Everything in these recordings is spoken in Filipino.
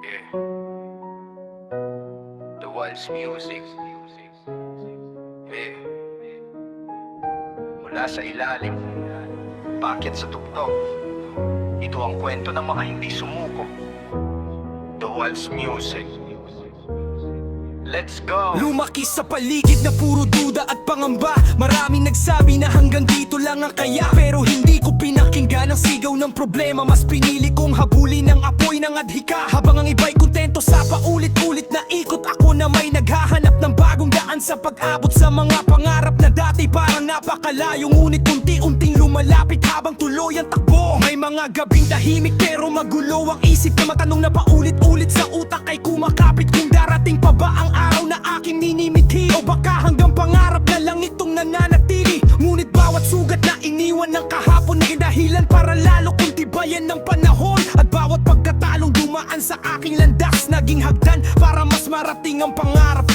Yeah. The world's music. Yeah. Mula sa ilalim, paakyat sa tuktok. Ito ang kwento ng mga hindi sumuko. The world's music. Let's go! Lumaki sa paligid na puro duda at pangamba. Maraming nagsabi na hanggang dito lang ang kaya, pero hindi ko pinakinggan ang sigaw ng problema. Mas pinili kong habulin ang apoy ng adhika. Habang ang iba'y kontento sa paulit-ulit na ikot, ako na may naghahanap ng bagong daan sa pag-abot sa mga pangarap na dati parang napakalayo. Ngunit unti-unting lumalapit habang tuloy ang takbo. May mga gabing tahimik pero magulo ang isip na matanong na paulit-ulit sa utak ay kumakapit. Kung darating pa ba ang araw na aking ninimithi, o baka hanggang pangarap na lang itong nananatili. Ngunit bawat sugat na iniwan ng kahapon ay dahilan para lalo kong tibayan ng panahon. At bawat pagkatalong dumaan sa aking landas, naging hagdan para mas marating ang pangarap.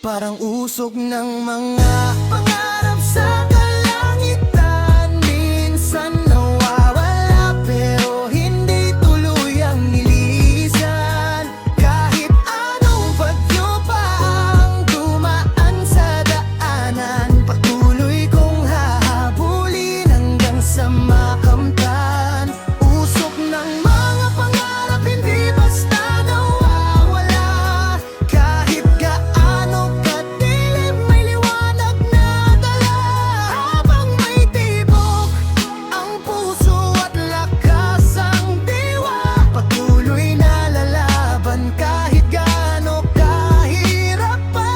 Parang usok ng mga pangarap sa kalangitan, minsan nawawala pero hindi tuluyang nilisan. Kahit anong bagyo pa ang dumaan sa daanan, patuloy kong hahabulin hanggang sa makamtan. Usok ng mga pangarap hindi basta nawawala. Kahit gaano kadilim, may liwanag na dala. Habang may tibok ang puso at lakas ang diwa, patuloy na lalaban kahit gaano kahirap pa.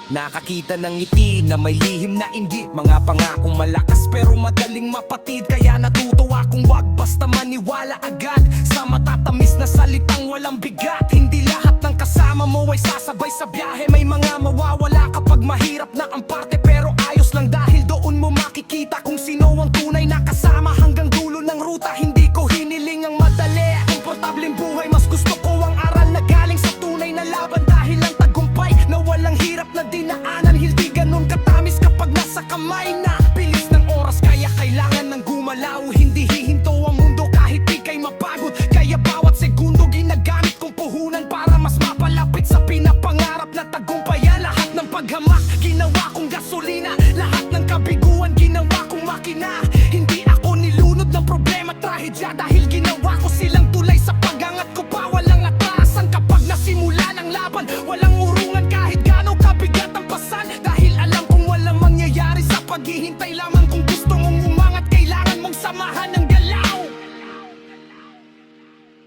Nakakita ng ngiti na may lihim na inggit, mga pangakong malakas pero madaling mapatid. Kaya natutuwa kung wag basta maniwala agad sa matatamis na salitang walang bigat. Hindi lahat ng kasama mo ay sasabay sa biyahe. May mga mawawala kapag mahirap na ang parte, pero ayos lang dahil doon mo makikita kung sino ang tunay na kasama. Hanggang dulo ng ruta hindi ko hiniling ang madali, komportableng buhay. Mas gusto ko ang aral na galing sa tunay na laban, dahil ang tagumpay na walang hirap na dinaanan, hindi ganun katamis kapag nasa kamay na. Bilis ng oras kaya kailangan ng gumalaw, hindi hihinto ang mundo kahit ika'y mapagod. Kaya bawat segundo ginagamit kong puhunan para mas mapalapit sa pinapangarap na tagumpayan. Lahat ng paghamak ginawa kong gasolina, lahat ng kabiguan ginawa kong makina. Hindi ako nilunod ng problema at trahedya, dahil ginawa ko silang tulay sa pagangat ko pa. Walang atrasan kapag nasimula ng laban, walang urungan kahit gaano kabigat ang pasan. Dahil alam kong walang mangyayari sa paghihintay lamang. Kung gusto mong umangat, kailangan mong samahan ng galaw.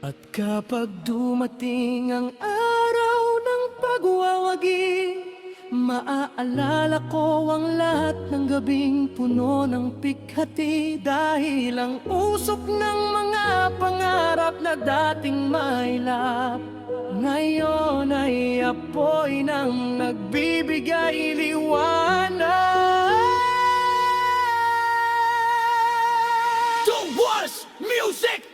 At kapag dumating ang araw ng pagwawagi, maaalala ko ang lahat ng gabing puno ng pighati. Dahil ang usok ng mga pangarap na dating mailap, ngayon ay apoy ng nagbibigay liwanag. The world's music.